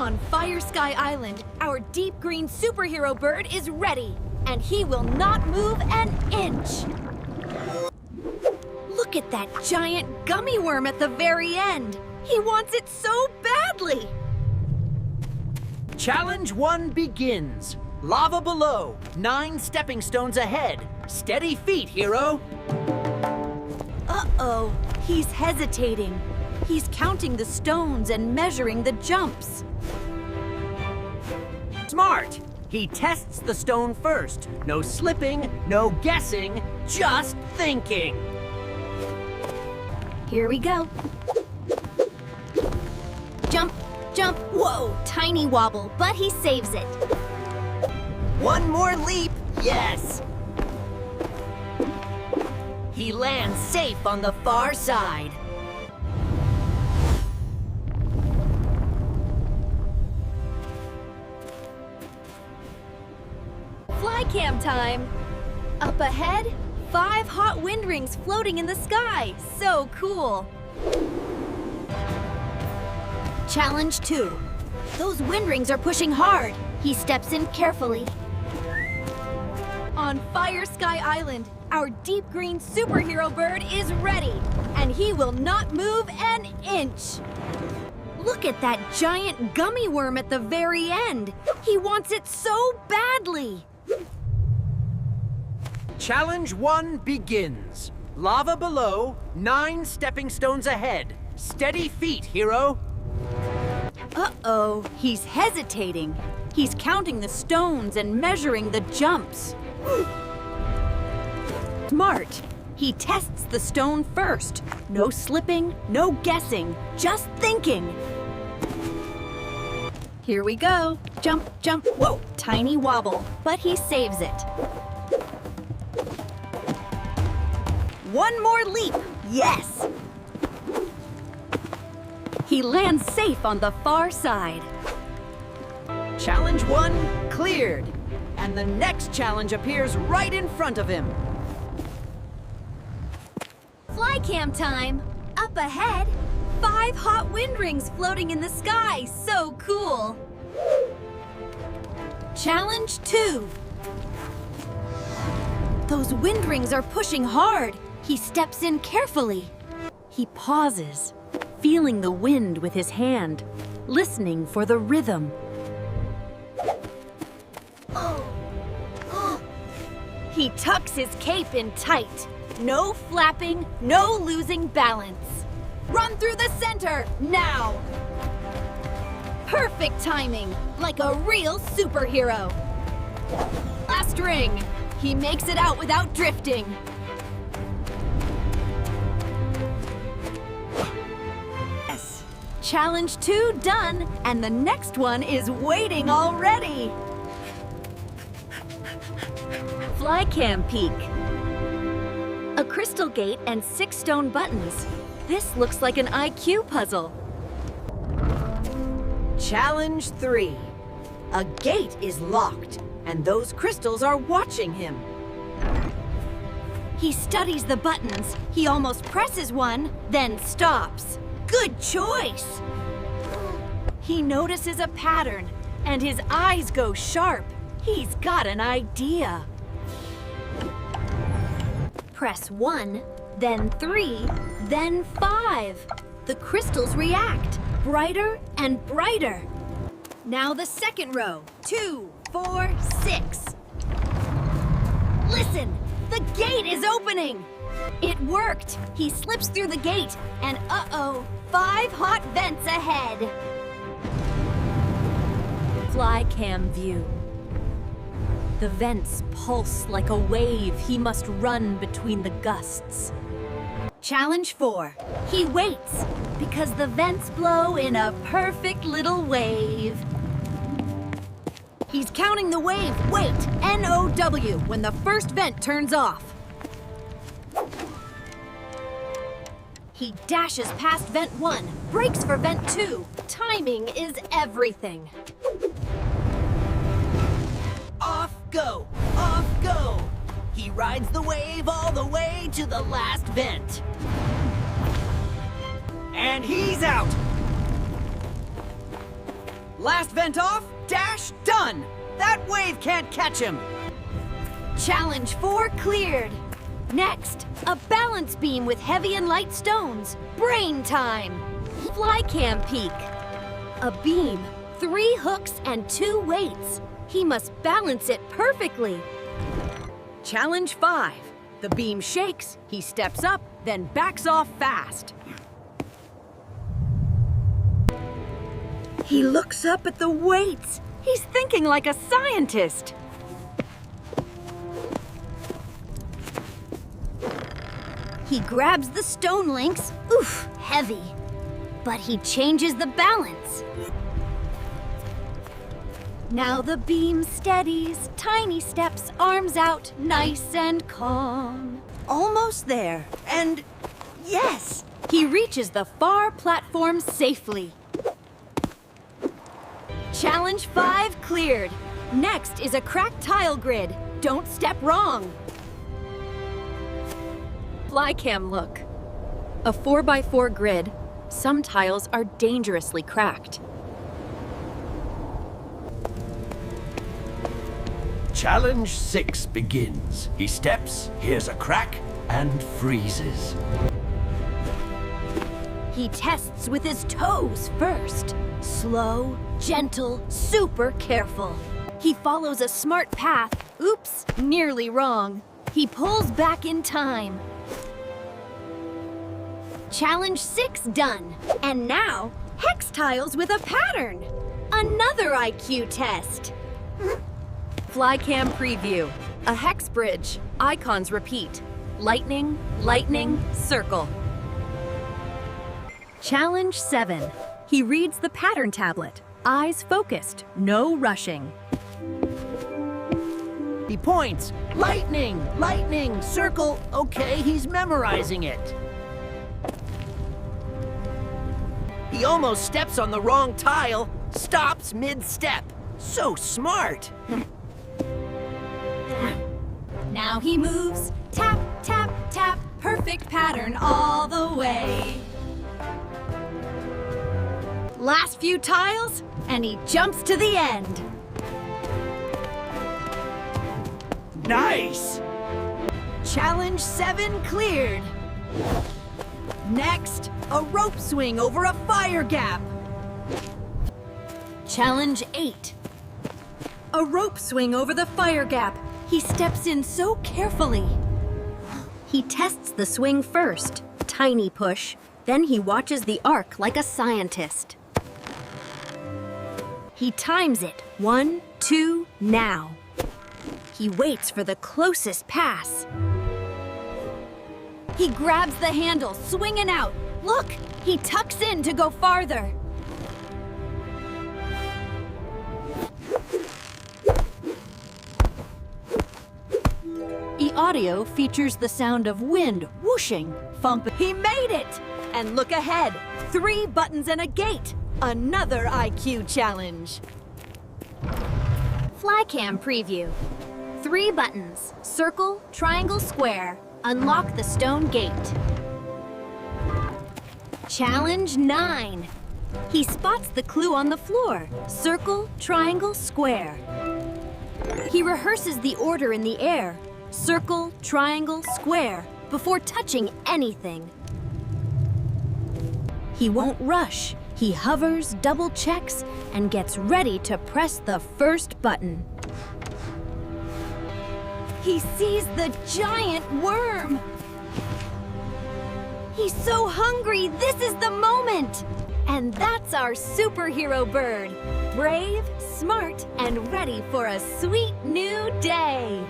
On Fire Sky Island, our deep green superhero bird is ready, and he will not move an inch. Look at that giant gummy worm at the very end. He wants it so badly. Challenge 1 begins. Lava below, 9 stepping stones ahead. Steady feet, hero. Uh-oh, he's hesitating. He's counting the stones and measuring the jumps. Smart. He tests the stone first. No slipping, no guessing, just thinking. Here we go. Jump, jump, whoa, tiny wobble, but he saves it. One more leap, yes. He lands safe on the far side. Fly cam time! Up ahead, 5 hot wind rings floating in the sky. So cool! Challenge 2. Those wind rings are pushing hard. He steps in carefully. On Fire Sky Island, our deep green superhero bird is ready, and he will not move an inch. Look at that giant gummy worm at the very end. He wants it so badly. Challenge 1 begins. Lava below, 9 stepping stones ahead. Steady feet, hero. Uh-oh, he's hesitating. He's counting the stones and measuring the jumps. Smart. He tests the stone first. No slipping, no guessing, just thinking. Here we go. Jump, jump, whoa, tiny wobble, but he saves it. One more leap, yes! He lands safe on the far side. Challenge 1 cleared. And the next challenge appears right in front of him. Fly cam time! Up ahead, 5 hot wind rings floating in the sky. So cool! Challenge 2. Those wind rings are pushing hard. He steps in carefully. He pauses, feeling the wind with his hand, listening for the rhythm. He tucks his cape in tight. No flapping, no losing balance. Run through the center, now! Perfect timing, like a real superhero. Last ring. He makes it out without drifting. Yes. Challenge 2 done, and the next one is waiting already. Fly cam peek. A crystal gate and 6 stone buttons. This looks like an IQ puzzle. Challenge 3. A gate is locked, and those crystals are watching him. He studies the buttons. He almost presses one, then stops. Good choice! He notices a pattern, and his eyes go sharp. He's got an idea. Press 1, then 3, then 5. The crystals react, brighter and brighter. Now the second row, 2, 4, 6. Listen, the gate is opening. It worked. He slips through the gate, and uh-oh, 5 hot vents ahead. Fly cam view. The vents pulse like a wave. He must run between the gusts. Challenge 4. He waits, because the vents blow in a perfect little wave. He's counting the wave. Wait, N-O-W, when the first vent turns off. He dashes past vent 1, brakes for vent 2. Timing is everything. Off go! Off go! He rides the wave all the way to the last vent. And he's out! Last vent off, dash done! That wave can't catch him! Challenge 4 cleared. Next, a balance beam with heavy and light stones. Brain time. Fly cam peak. A beam, 3 hooks and 2 weights. He must balance it perfectly. Challenge 5. The beam shakes, he steps up, then backs off fast. He looks up at the weights. He's thinking like a scientist. He grabs the stone links. Oof, heavy. But he changes the balance. Now the beam steadies, tiny steps, arms out, nice and calm. Almost there, and yes! He reaches the far platform safely. Challenge 5 cleared. Next is a cracked tile grid. Don't step wrong. Flycam look. A 4x4 grid. Some tiles are dangerously cracked. Challenge 6 begins. He steps, hears a crack, and freezes. He tests with his toes first. Slow, gentle, super careful. He follows a smart path. Oops, nearly wrong. He pulls back in time. Challenge 6 done. And now, hex tiles with a pattern. Another IQ test. Flycam preview. A hex bridge. Icons repeat. Lightning, lightning, circle. Challenge 7. He reads the pattern tablet. Eyes focused, no rushing. He points. Lightning, lightning, circle. Okay, he's memorizing it. He almost steps on the wrong tile, stops mid-step. So smart. Now he moves, tap, tap, tap, perfect pattern all the way. Last few tiles, and he jumps to the end. Nice! Challenge 7 cleared. Next, a rope swing over a fire gap. Challenge 8. A rope swing over the fire gap. He steps in so carefully. He tests the swing first, tiny push. Then he watches the arc like a scientist. He times it. 1, 2, now. He waits for the closest pass. He grabs the handle, swinging out. Look, he tucks in to go farther. E-audio features the sound of wind whooshing, thump. He made it! And look ahead, 3 buttons and a gate. Another IQ challenge. Flycam preview. 3 buttons, circle, triangle, square. Unlock the stone gate. Challenge 9. He spots the clue on the floor. Circle, triangle, square. He rehearses the order in the air. Circle, triangle, square, before touching anything. He won't rush. He hovers, double checks, and gets ready to press the first button. He sees the giant worm. He's so hungry, this is the moment. And that's our superhero bird. Brave, smart, and ready for a sweet new day.